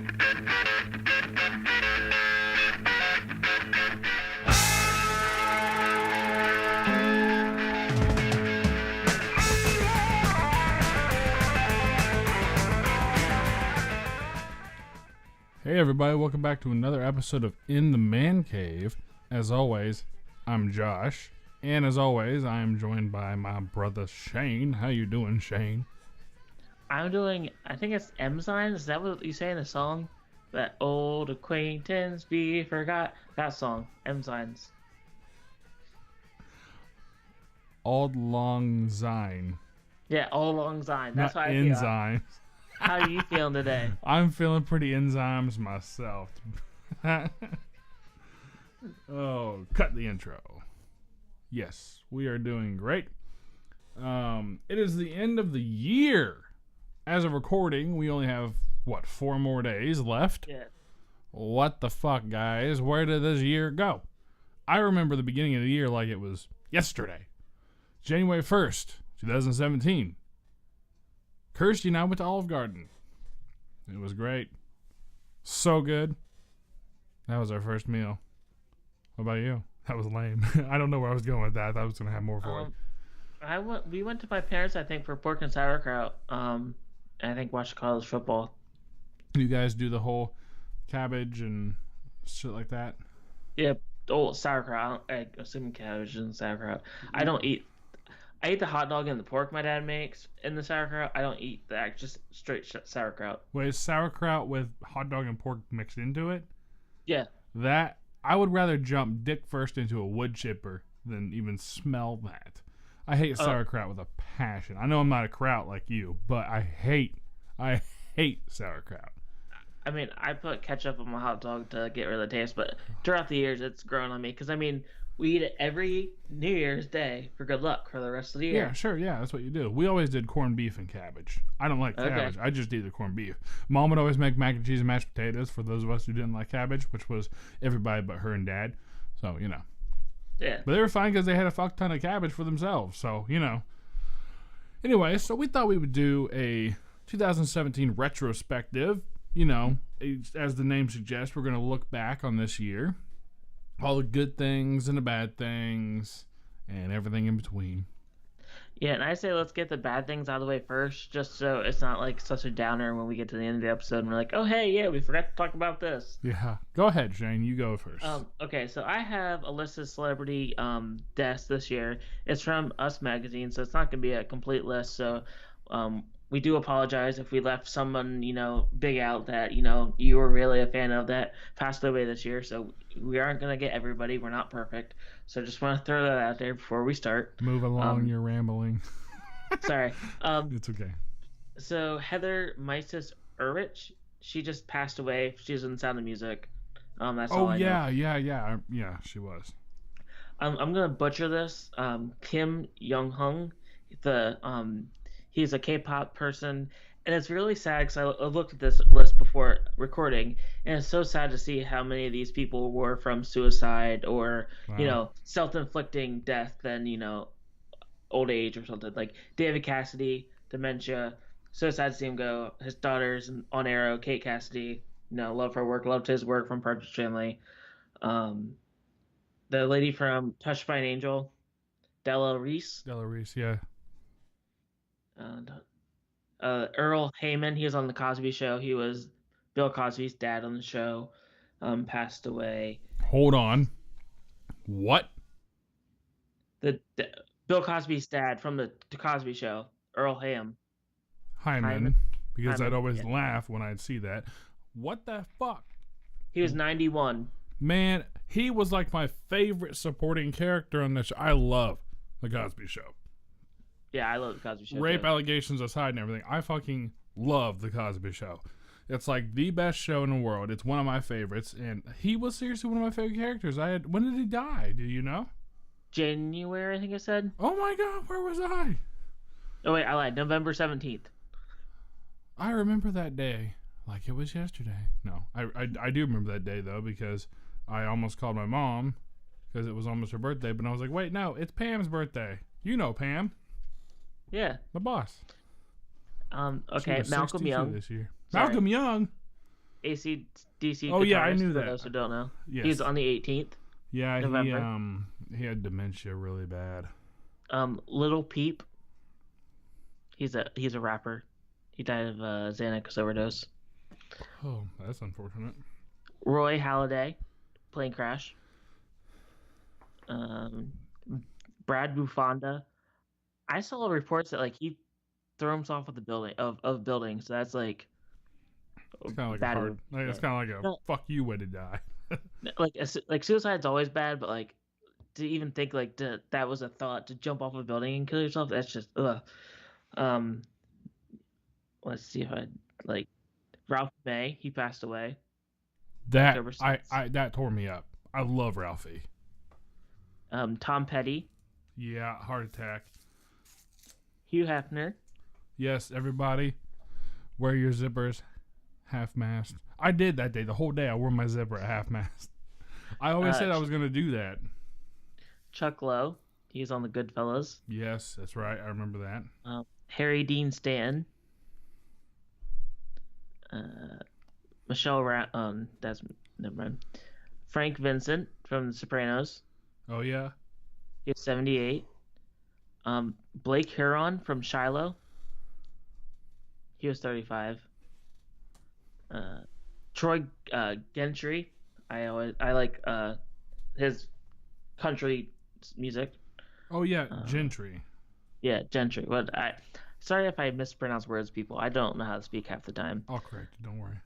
Hey everybody, welcome back to another episode of In the Man Cave. As always, I'm Josh, and as always, I am joined by my brother Shane. How you doing, Shane? I'm doing, I think it's Ensign. Is that what you say in the song? That old acquaintance be forgot. That song, Ensigns. Auld Lang Syne. Yeah, all along Syne. That's Not how I feel. enzymes. How are you feeling today? I'm feeling pretty enzymes myself. Oh, cut the intro. Yes, we are doing great. It is the end of the year. As of recording, we only have, 4 more days left? Yeah. What the fuck, guys? Where did this year go? I remember the beginning of the year like it was yesterday. January 1st, 2017. Kirsty and I went to Olive Garden. It was great. So good. That was our first meal. What about you? That was lame. I don't know where I was going with that. I thought I was going to have more for it. We went to my parents, I think, for pork and sauerkraut. And I think watched college football. You guys do the whole cabbage and shit like that? Yeah, sauerkraut. I assume cabbage and sauerkraut. I eat the hot dog and the pork my dad makes in the sauerkraut. I don't eat that, just straight sauerkraut. Wait, is sauerkraut with hot dog and pork mixed into it? Yeah. That, I would rather jump dick first into a wood chipper than even smell that. I hate sauerkraut with a passion. I know I'm not a kraut like you, but I hate sauerkraut. I mean, I put ketchup on my hot dog to get rid of the taste, but throughout the years, it's grown on me. Because, I mean, we eat it every New Year's Day for good luck for the rest of the year. Yeah, sure, yeah, that's what you do. We always did corned beef and cabbage. I don't like cabbage. I just eat the corned beef. Mom would always make mac and cheese and mashed potatoes for those of us who didn't like cabbage, which was everybody but her and Dad. So, you know. Yeah. But they were fine because they had a fuck ton of cabbage for themselves. So, you know. Anyway, so we thought we would do a 2017 retrospective. You know, as the name suggests, we're going to look back on this year. All the good things and the bad things and everything in between. Yeah, and I say let's get the bad things out of the way first, just so it's not like such a downer when we get to the end of the episode and we're like, oh, hey, yeah, we forgot to talk about this. Yeah. Go ahead, Shane. You go first. Okay, so I have a list of celebrity deaths this year. It's from Us Magazine, so it's not going to be a complete list. So we do apologize if we left someone, big out that, you were really a fan of that passed away this year. So we aren't going to get everybody. We're not perfect. So just want to throw that out there before we start. Move along, you're rambling. Sorry. It's okay. So Heather Meises Urich, she just passed away. She was in Sound of Music. That's all I know. Yeah, she was. I'm going to butcher this. Kim Young-hung, he's a K-pop person, and it's really sad because I looked at this list before recording, and it's so sad to see how many of these people were from suicide or, self-inflicting death than, old age or something. Like David Cassidy, dementia, so sad to see him go. His daughter's on Arrow, Kate Cassidy, love her work, loved his work from Partridge Family. The lady from Touched by an Angel, Della Reese. Della Reese, yeah. Earl Heyman, he was on The Cosby Show. He was Bill Cosby's dad on the show. Passed away. Hold on. What? Bill Cosby's dad from the Cosby Show, Earl Hyman. Because I'd always laugh when I'd see that. What the fuck? He was 91. Man, he was like my favorite supporting character on this show. I love The Cosby Show. Yeah, I love The Cosby Show. Rape allegations aside and everything, I fucking love The Cosby Show. It's like the best show in the world. It's one of my favorites, and he was seriously one of my favorite characters. When did he die? Do you know? January, I think I said. Oh my God, where was I? Oh wait, I lied. November 17th. I remember that day like it was yesterday. No, I do remember that day though, because I almost called my mom because it was almost her birthday, but I was like, wait, no, it's Pam's birthday. You know Pam. Yeah. The boss. Okay, Malcolm Young. This year. Malcolm Young? AC/DC Oh yeah, I guitarist. knew For that. those who don't know, he's Yes. on the 18th Yeah, November. he had dementia really bad. Little Peep, he's a rapper. He died of Xanax overdose. Oh, that's unfortunate. Roy Halladay, plane crash. Um, Brad Buffonda. I saw reports that like he threw himself off of the building of buildings. So that's like It's kind of like a bad. hard. Like, it's Yeah. kind of like a No, fuck you way to die. like suicide's always bad, but like to even think like that was a thought to jump off a building and kill yourself. That's just ugh. Um, let's see if I like Ralph May. He passed away That October 6th. that tore me up. I love Ralphie. Tom Petty, Yeah, heart attack. Hugh Hefner. Yes, everybody, wear your zippers, half mast. I did that day. The whole day I wore my zipper at half mast. I always said I was gonna do that. Chuck Lowe. He's on the Goodfellas. Yes, that's right. I remember that. Harry Dean Stanton. Michelle that's never mind. Frank Vincent from The Sopranos. Oh yeah. He was 78. Blake Huron from Shiloh. He was 35. Troy Gentry. I like his country music. Oh yeah, Gentry. Yeah, Gentry. What I sorry if I mispronounce words, people. I don't know how to speak half the time. I'll correct it. Don't worry.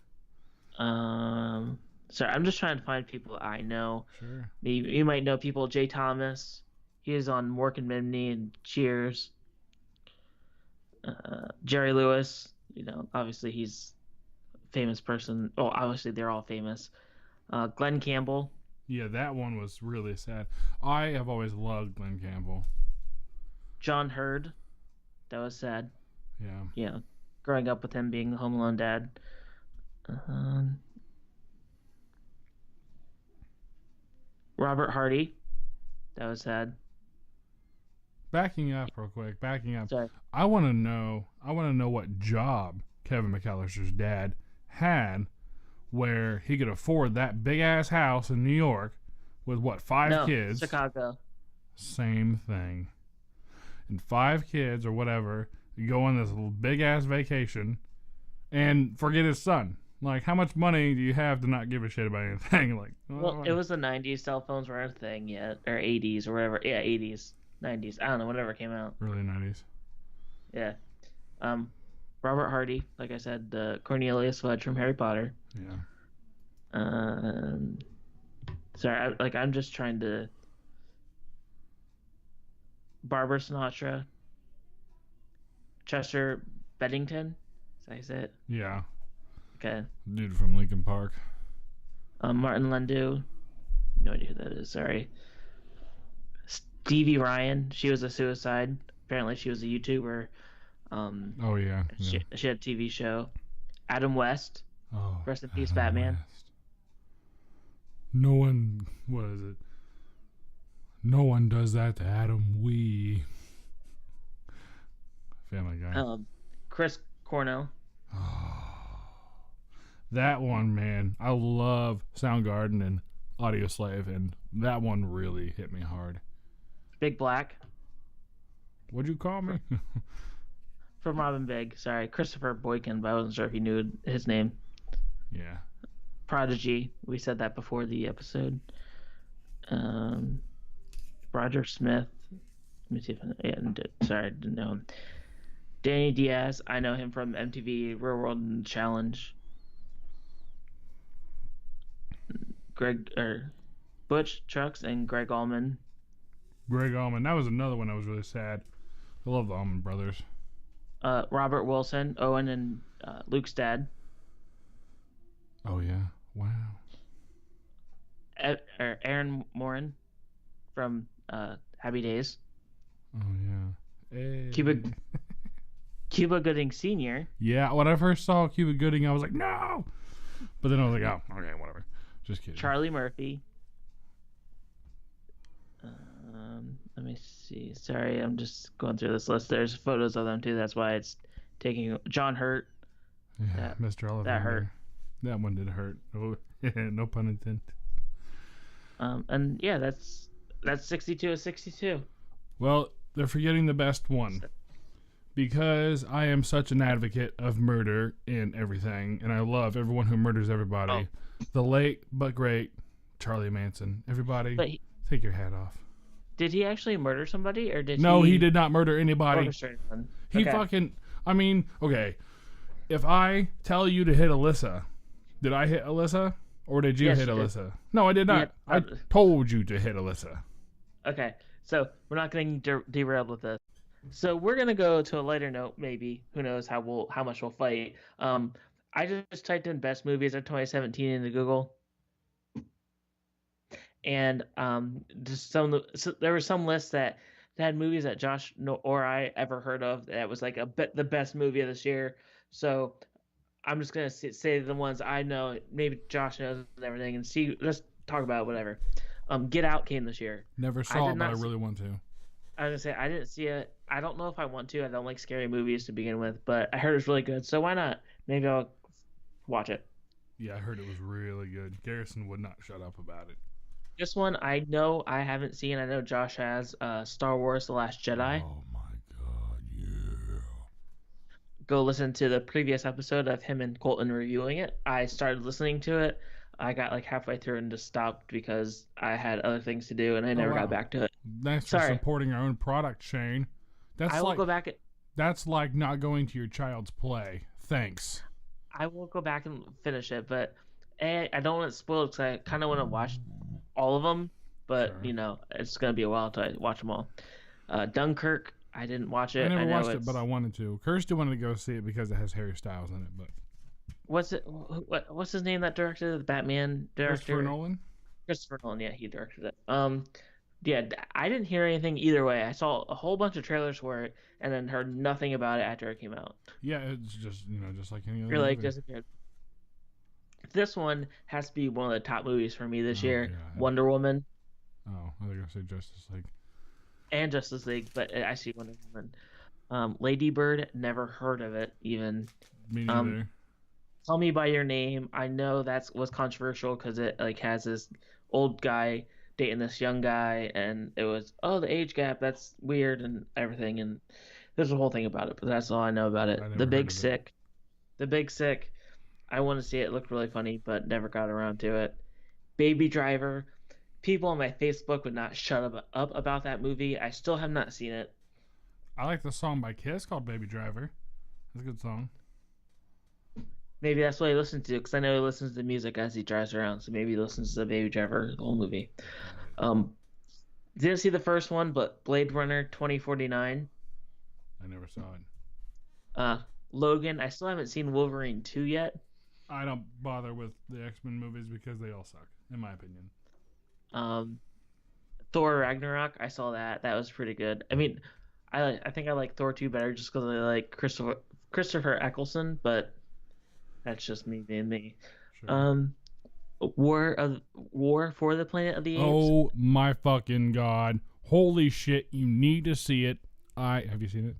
Sorry, I'm just trying to find people I know. Sure. You might know people. Jay Thomas. He is on Mork and Mindy and Cheers. Jerry Lewis. You know, obviously he's a famous person. Oh, obviously they're all famous. Glenn Campbell. Yeah, that one was really sad. I have always loved Glenn Campbell. John Hurd. That was sad. Yeah. Yeah, growing up with him being the Home Alone dad. Robert Hardy. That was sad. Backing up real quick. Backing up. Sorry. I want to know. What job Kevin McAllister's dad had, where he could afford that big ass house in New York, with what, 5 kids? Chicago. Same thing. And 5 kids or whatever, you go on this little big ass vacation, and forget his son. Like, how much money do you have to not give a shit about anything? Like, Well, it was the 90s. Cell phones weren't a thing yet. Or 80s or whatever. Yeah, 80s. 90s. I don't know. Whatever came out. early 90s. Yeah. Robert Hardy. Like I said, Cornelius Fudge from Harry Potter. Yeah. Sorry. I'm just trying to... Barbara Sinatra. Chester Bennington. Is that how you say it? Yeah. Okay. Dude from Lincoln Park. Martin Landau. No idea who that is. Sorry. Stevie Ryan. She was a suicide. Apparently, she was a YouTuber. Oh yeah. She had a TV show. Adam West. Oh. Rest in peace, Adam Batman. West. No one. What is it? No one does that to Adam Wee. Family Guy. Chris Cornell. That one, man. I love Soundgarden and Audioslave, and that one really hit me hard. Big Black. What'd you call me? From Robin Big. Sorry. Christopher Boykin, but I wasn't sure if you knew his name. Yeah. Prodigy. We said that before the episode. Roger Smith. Let me see if sorry, I didn't know him. Danny Diaz. I know him from MTV Real World Challenge. Butch Trucks and Greg Allman. Greg Allman. That was another one that was really sad. I love the Allman Brothers. Robert Wilson, Owen and Luke's dad. Oh yeah. Wow. Aaron Morin from Happy Days. Oh yeah. Hey. Cuba Gooding Sr. Yeah, when I first saw Cuba Gooding, I was like, no. But then I was like, oh, okay, whatever. Just kidding. Charlie Murphy. Let me see. Sorry, I'm just going through this list. There's photos of them too. That's why it's taking. John Hurt. Yeah, Mr. Ollivander. That hurt. That one did hurt. Oh, no pun intended. And yeah, that's 62 of 62. Well, they're forgetting the best one. Because I am such an advocate of murder and everything, and I love everyone who murders everybody. Oh, The late but great Charlie Manson. Everybody, but take your hat off. did he actually murder somebody, or did No, he he did not murder anybody. orchestrate one? He Okay. fucking. I mean, okay. If I tell you to hit Alyssa, did I hit Alyssa? Or did you Yes, hit you did. Alyssa? No, I did not. Yeah, I told you to hit Alyssa. Okay, so we're not getting derailed with this. So we're gonna go to a lighter note, maybe. Who knows how much we'll fight. I just typed in best movies of 2017 into Google, and just there were some lists that had movies that Josh or I ever heard of that was like the best movie of this year. So I'm just gonna say the ones I know. Maybe Josh knows and everything, and see. Let's talk about it, whatever. Get Out came this year. Never I saw did it, but I not. really want to. I was gonna say I didn't see it. I don't know if I want to. I don't like scary movies to begin with, but I heard it was really good. So why not? Maybe I'll watch it. Yeah, I heard it was really good. Garrison would not shut up about it. This one I know I haven't seen. I know Josh has. Star Wars: The Last Jedi. Oh my god, yeah. Go listen to the previous episode of him and Colton reviewing it. I started listening to it. I got like halfway through and just stopped because I had other things to do and I Oh never got wow. back to it. Thanks for Sorry. supporting our own product, Shane. That's I will like go back. that's like not going to your child's play. Thanks. I will go back and finish it, but I don't want it spoiled because I kind of want to watch all of them. But Sure. you know, it's gonna be a while until I watch them all. Dunkirk, I didn't watch I it. never know watched it, it's but I wanted to. Kirsty wanted to go see it because it has Harry Styles in it, but what's his name that directed it? The Batman Christopher director? Nolan? Christopher Nolan. Yeah, he directed it. Yeah, I didn't hear anything either way. I saw a whole bunch of trailers for it and then heard nothing about it after it came out. Yeah, it's just just like any other You're like movie. disappeared. This one has to be one of the top movies for me this Oh year. god. Wonder Woman Oh, I think I said Justice League. and Justice League, but I see Wonder Woman. Lady Bird, never heard of it even. Me Um, neither. Call Me by Your Name. I know was controversial because it like has this old guy dating this young guy, and it was the age gap. That's weird and everything. And there's a whole thing about it, but that's all I know about it. I never The heard Big of it. Sick. The Big Sick. I want to see it. It looked really funny, but never got around to it. Baby Driver. People on my Facebook would not shut up about that movie. I still have not seen it. I like the song by Kiss called Baby Driver. That's a good song. Maybe that's what he listens to, because I know he listens to music as he drives around. So maybe he listens to Baby Driver, the whole movie. Um, didn't see the first one, but Blade Runner 2049. I never saw it. Logan. I still haven't seen Wolverine 2 yet. I don't bother with the X-Men movies because they all suck, in my opinion. Um, Thor Ragnarok. I saw that. That was pretty good. I mean, I think I like Thor 2 better just because I like Christopher Eccleston, but that's just me being me. Sure. War for the Planet of the Apes. Oh my fucking god. Holy shit, you need to see it. Have you seen it?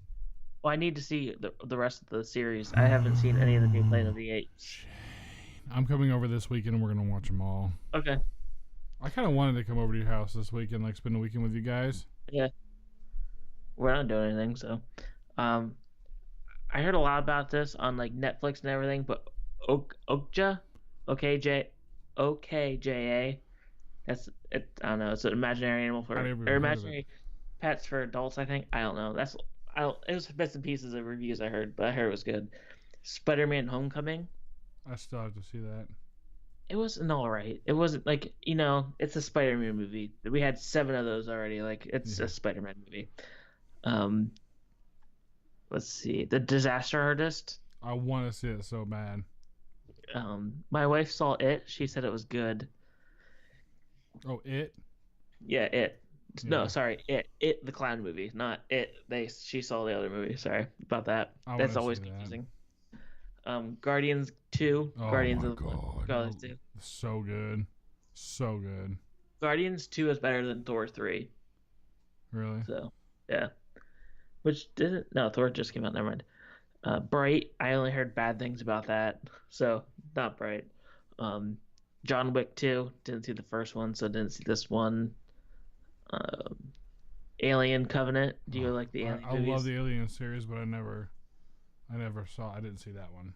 Well, I need to see the rest of the series. I haven't seen any of the new Planet of the Apes. Shane. I'm coming over this weekend and we're going to watch them all. Okay. I kind of wanted to come over to your house this weekend, like spend a weekend with you guys. Yeah. We're not doing anything, so. I heard a lot about this on like Netflix and everything, but Okja, OKJA. That's it. I don't know. It's an imaginary animal I never even or heard of imaginary pets for adults. I think. I don't know. It was bits and pieces of reviews I heard, but I heard it was good. Spider-Man: Homecoming. I still have to see that. It wasn't all right. It wasn't like it's a Spider-Man movie. We had 7 of those already. Like it's Yeah. a Spider-Man movie. Um, let's see. The Disaster Artist. I want to see it so bad. My wife saw it. She said it was good. Oh, It? Yeah, it. Yeah. No, sorry, it the clown movie, not it. She saw the other movie. Sorry about that. I That's wanna always see that. confusing. Guardians 2. Oh Guardians my of god. Guardians 2. So good. So good. Guardians 2 is better than Thor 3. Really? So yeah. Which didn't no Thor just came out. Never mind. Bright. I only heard bad things about that, so not Bright. Um, John Wick 2, didn't see the first one, so didn't see this one. Um, Alien Covenant, do you Oh, like the Alien I love movies? the Alien series, but I never saw. I didn't see that one.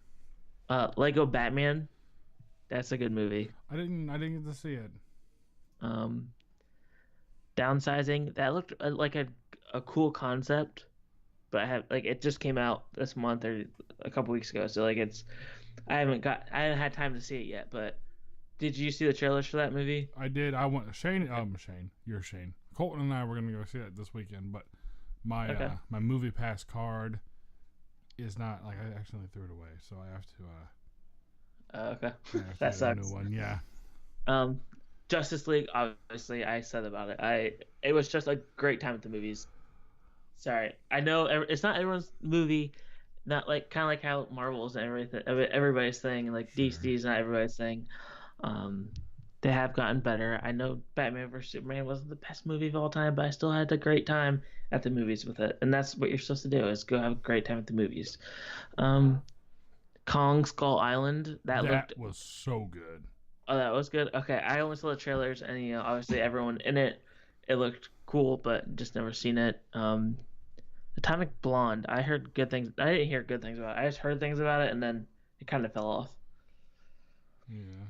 Lego Batman, that's a good movie. I didn't get to see it. Um, Downsizing, that looked like a cool concept, but I have like it just came out this month or a couple weeks ago, so like I haven't had time to see it yet. But did you see the trailers for that movie? I did. I went Shane. Shane, you're Shane. Colton and I were gonna go see that this weekend, but Okay. my movie pass card is not like I accidentally threw it away, so Okay. I have to That get a new sucks. one. Yeah, Um, Justice League, obviously, I said about it. It was just a great time at the movies. Sorry, I know it's not everyone's movie, not like kind of like how Marvel's and everything, everybody's thing, like sure. DC's not everybody's thing. Um, they have gotten better. I know Batman vs Superman wasn't the best movie of all time, but I still had a great time at the movies with it, and that's what you're supposed to do is go have a great time at the movies. Um, Kong Skull Island, that looked That was so good. oh, that was good. Okay, I only saw the trailers, and obviously everyone in it, it looked cool, but just never seen it. Atomic Blonde, I heard good things. I didn't hear good things about it. I just heard things about it, and then it kind of fell off. Yeah,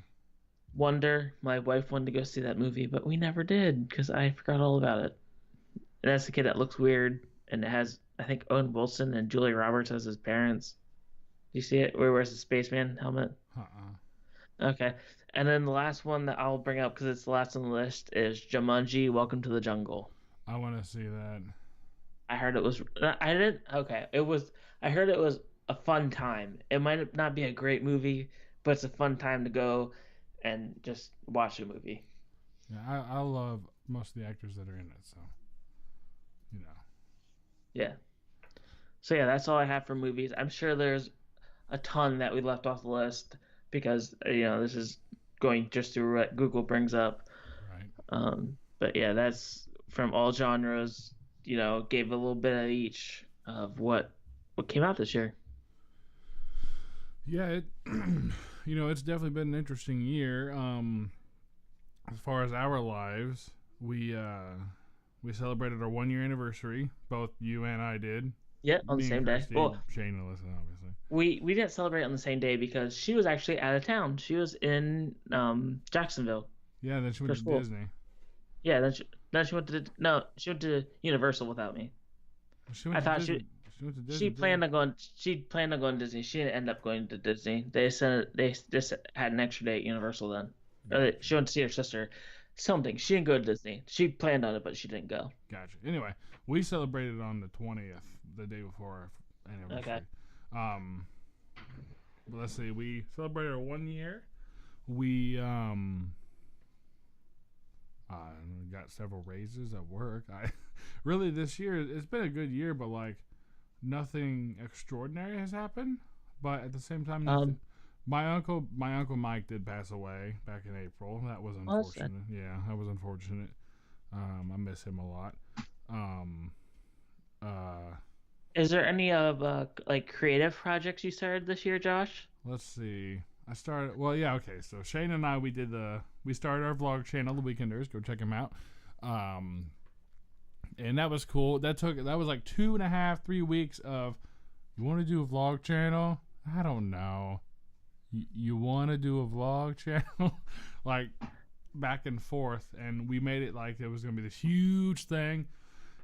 Wonder, my wife wanted to go see that movie, but we never did because I forgot all about it. And that's the kid that looks weird, and it has I think Owen Wilson and Julia Roberts as his parents. Do you see it? Where he wears the spaceman helmet? uh-uh. Okay. And then the last one that I'll bring up because it's the last on the list is Jumanji: Welcome to the Jungle. I want to see that. I heard it was. I didn't. Okay. It was. I heard it was a fun time. It might not be a great movie, but it's a fun time to go and just watch a movie. Yeah, I love most of the actors that are in it, so you know. Yeah. So yeah, that's all I have for movies. I'm sure there's a ton that we left off the list because this is going just through what Google brings up. Right. But yeah, that's from all genres. Gave a little bit of each of what came out this year. Yeah, it's definitely been an interesting year. As far as our lives, we celebrated our 1 year anniversary. Both you and I did. Yeah, on the Me and same day. Christy, Well, Shane and Alyssa, obviously. we didn't celebrate on the same day because she was actually out of town. She was in Jacksonville Yeah, then she went for to school. Disney. Yeah, then she went to no, she went to Universal without me. She went I to thought Disney. She went to Disney too. she planned on going to Disney. She didn't end up going to Disney. They just had an extra day at Universal then. She Gotcha. went to see her sister. Something. She didn't go to Disney. She planned on it, but she didn't go. Gotcha. Anyway, we celebrated on the 20th, the day before our Okay. anniversary. Um, but let's see. We celebrated our 1 year. We uh, got several raises at work. I really this year it's been a good year, but like nothing extraordinary has happened. But at the same time, nothing. Um. My uncle Mike did pass away back in April. That was Well, that's sad. unfortunate. Yeah, that was unfortunate. I miss him a lot. Um, uh, Is there any of like creative projects you started this year, Josh? let's see. I started. Well, yeah, okay. So Shane and I, we started our vlog channel, The Weekenders. Go check him out. Um, and that was cool. That was like 2.5, 3 weeks of. You want to do a vlog channel? I don't know. You want to do a vlog channel? Like back and forth, and we made it like it was gonna be this huge thing.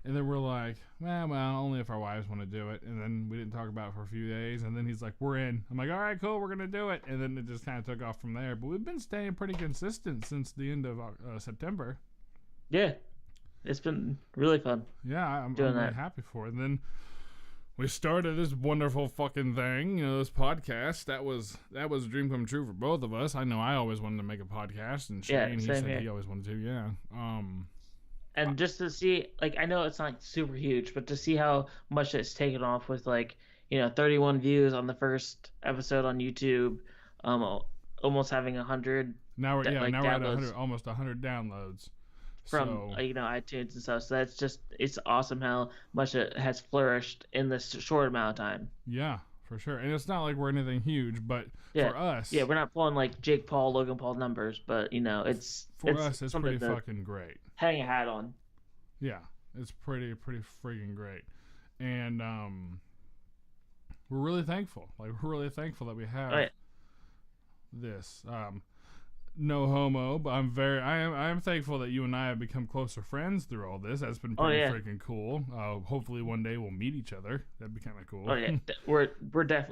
And then we're like, well, only if our wives want to do it. And then we didn't talk about it for a few days. And then he's like, we're in. I'm like, all right, cool, we're going to do it. And then it just kind of took off from there. But we've been staying pretty consistent since the end of September. Yeah, it's been really fun Yeah, doing I'm really that. happy for it. And then we started this wonderful fucking thing, this podcast. That was a dream come true for both of us. I know I always wanted to make a podcast, and Yeah, Shane, he same said he here. always wanted to. Yeah. And just to see, like, I know it's not super huge, but to see how much it's taken off with, like, 31 views on the first episode on YouTube, almost having 100 like Now we're at 100, downloads almost 100 downloads. from So iTunes and stuff. So it's awesome how much it has flourished in this short amount of time. yeah, for sure. And it's not like we're anything huge, but Yeah, for us, yeah, we're not pulling like Jake Paul, Logan Paul numbers, but for it's us, it's something pretty to fucking great. hang a hat on. Yeah, it's pretty freaking great, and we're really thankful. Like we're really thankful that we Oh have yeah, this. No homo, but I am thankful that you and I have become closer friends through all this. That's been oh pretty yeah, freaking cool. Hopefully one day we'll meet each other. That'd be kind of oh cool. yeah.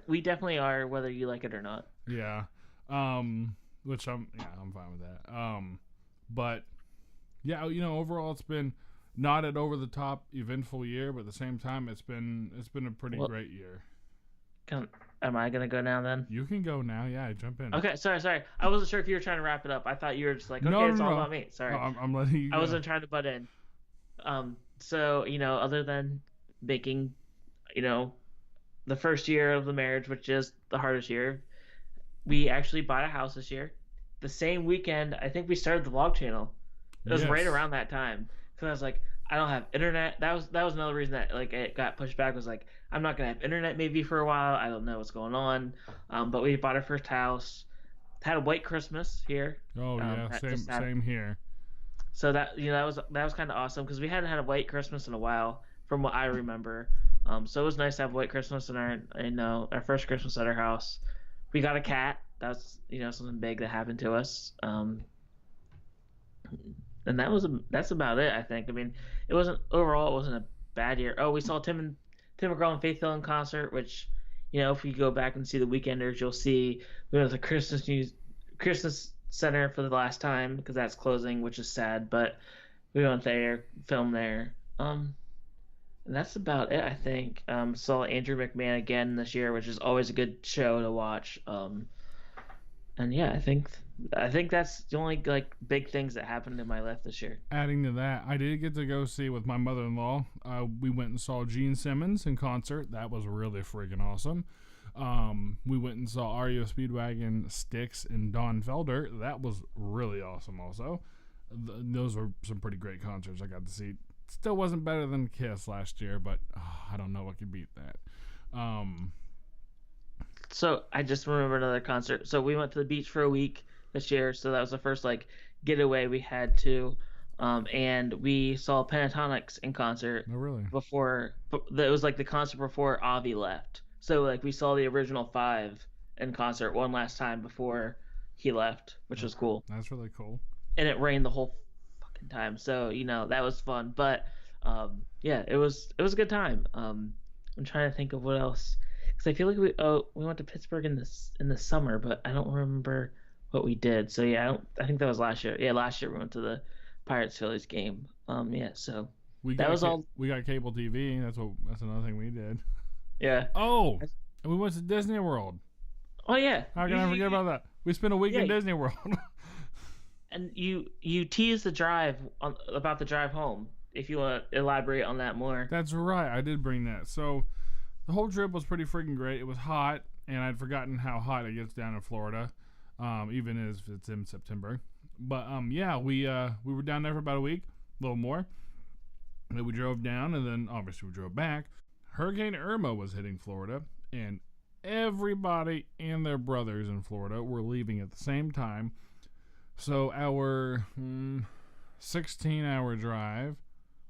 We definitely are, whether you like it or not. Yeah. Which I'm fine with that. But yeah, overall it's been not an over the top eventful year, but at the same time it's been a pretty Well, great year. am I gonna go now then? You can go now. Yeah, jump in. Okay, sorry. I wasn't sure if you were trying to wrap it up. I thought you were just like, No, okay, no, it's all no. about me. Sorry, No, I'm letting you I go. wasn't trying to butt in. So other than making, you know, the first year of the marriage, which is the hardest year, we actually bought a house this year. The same weekend, I think we started the vlog channel. It was right Yes. around that time because I was like, I don't have internet. That was another reason that like it got pushed back. Was like, I'm not gonna have internet maybe for a while. I don't know what's going on. But we bought our first house. Had a white Christmas here. Oh yeah, That just happened. same here. So that was kind of awesome because we hadn't had a white Christmas in a while, from what I remember. So it was nice to have a white Christmas in our first Christmas at our house. We got a cat. That's something big that happened to us. And that's about it. I think. I mean, it wasn't a bad year. Oh, we saw Tim McGraw and Faith Hill in concert, which if you go back and see the Weekenders, you'll see we went to the Christmas Center for the last time because that's closing, which is sad. But we went there, filmed there. And that's about it, I think. Saw Andrew McMahon again this year, which is always a good show to watch. And yeah, I think that's the only like big things that happened in my life this year. Adding to that, I did get to go see with my mother-in-law. We went and saw Gene Simmons in concert. That was really freaking awesome. We went and saw REO Speedwagon, Styx, and Don Felder. That was really awesome also. Those were some pretty great concerts I got to see. Still wasn't better than Kiss last year, but I don't know what could beat that. So I just remember another concert. So we went to the beach for a week this year. So that was the first like getaway we had to. And we saw Pentatonics in concert No, really. before. It was like the concert before Avi left. So like we saw the original five in concert one last time before he left, which was cool. That's really cool. And it rained the whole fucking time. So that was fun. But yeah, it was a good time. I'm trying to think of what else because I feel like we went to Pittsburgh in the summer, but I don't remember what we did. So yeah, I think that was last year. Yeah, last year we went to the Pirates Phillies game. Yeah, so that was all. We got cable TV. That's another thing we did. Yeah. Oh, and we went to Disney World. Oh yeah. How can I forget about that? We spent a week in Yeah. Disney World. And you teased about the drive home. If you want to elaborate on that more. That's right. I did bring that. So the whole trip was pretty freaking great. It was hot, and I'd forgotten how hot it gets down in Florida, even as it's in September. But yeah, we were down there for about a week, a little more. And then we drove down, and then obviously we drove back. Hurricane Irma was hitting Florida, and everybody and their brothers in Florida were leaving at the same time. So our 16-hour drive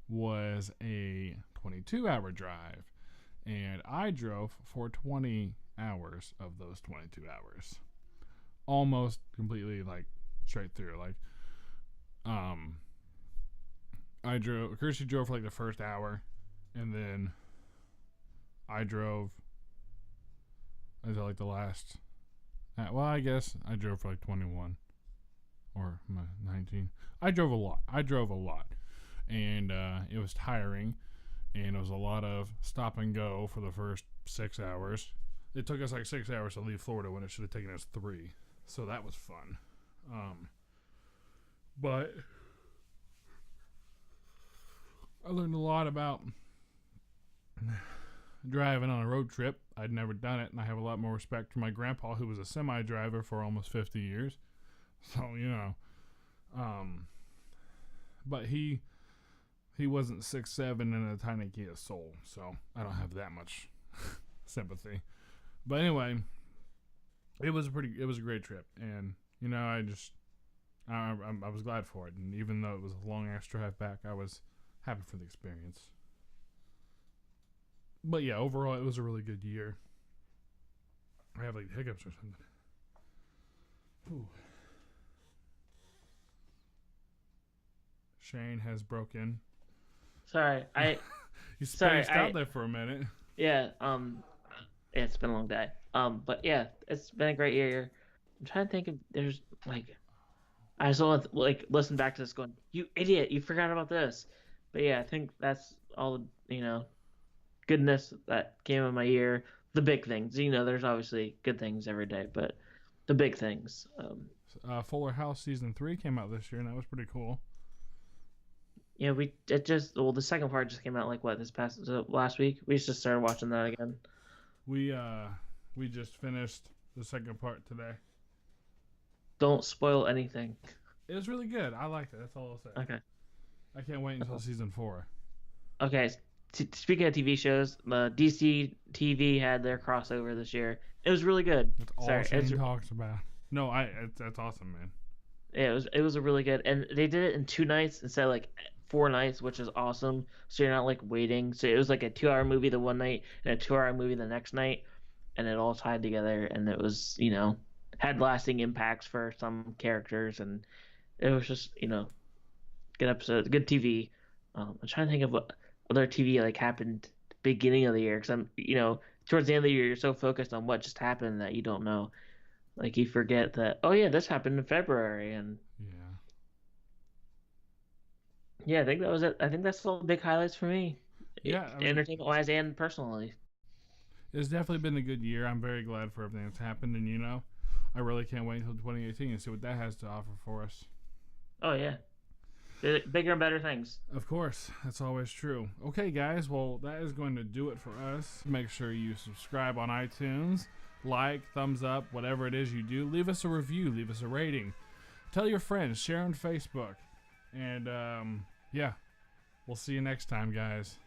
was a 22-hour drive, and I drove for 20 hours of those 22 hours, almost completely like straight through. Like, Kirsty drove for like the first hour, and then I drove until like the last. Well, I guess I drove for like 21 or 19. I drove a lot. And it was tiring, and it was a lot of stop and go for the first 6 hours. It took us like 6 hours to leave Florida when it should have taken us 3, so that was fun. But I learned a lot about driving on a road trip. I'd never done it, and I have a lot more respect for my grandpa, who was a semi driver for almost 50 years. So but he wasn't 6'7" and a tiny Kia Soul, so I don't have that much sympathy. But anyway, it was a great trip, and I was glad for it. And even though it was a long ass drive back, I was happy for the experience. But yeah, overall, it was a really good year. I have like hiccups or something. Ooh. Shane has broken. Sorry, You spaced out there for a minute. Yeah, it's been a long day. But yeah, it's been a great year. I'm trying to think if there's like I just want to like listen back to this going, you idiot, you forgot about this. But yeah, I think that's all goodness that came in my year. The big things, there's obviously good things every day, but the big things. Fuller House season 3 came out this year, and that was pretty cool. Yeah, the second part just came out like what last week. We just started watching that again. We just finished the second part today. Don't spoil anything. It was really good. I liked it. That's all I'll say. Okay. I can't wait until season 4. Okay. Speaking of TV shows, DC TV had their crossover this year. It was really good. That's all Shane talks about. No, that's awesome, man. Yeah, it was a really good, and they did it in 2 nights instead of like 4 nights, which is awesome. So you're not like waiting. So it was like a 2-hour movie the one night and a 2-hour movie the next night, and it all tied together, and it was had lasting impacts for some characters, and it was just good episode, good TV. I'm trying to think of what other TV like happened beginning of the year, because I'm towards the end of the year you're so focused on what just happened that you don't know. Like you forget that, oh yeah, this happened in February, and yeah, I think that was it. I think that's all the big highlights for me. Yeah, entertainment wise and personally. It's definitely been a good year. I'm very glad for everything that's happened, and I really can't wait until 2018 and see what that has to offer for us. Oh yeah, bigger and better things. Of course, that's always true. Okay, guys, well that is going to do it for us. Make sure you subscribe on iTunes. Like, thumbs up, whatever it is you do. Leave us a review. Leave us a rating. Tell your friends. Share on Facebook. And, yeah. We'll see you next time, guys.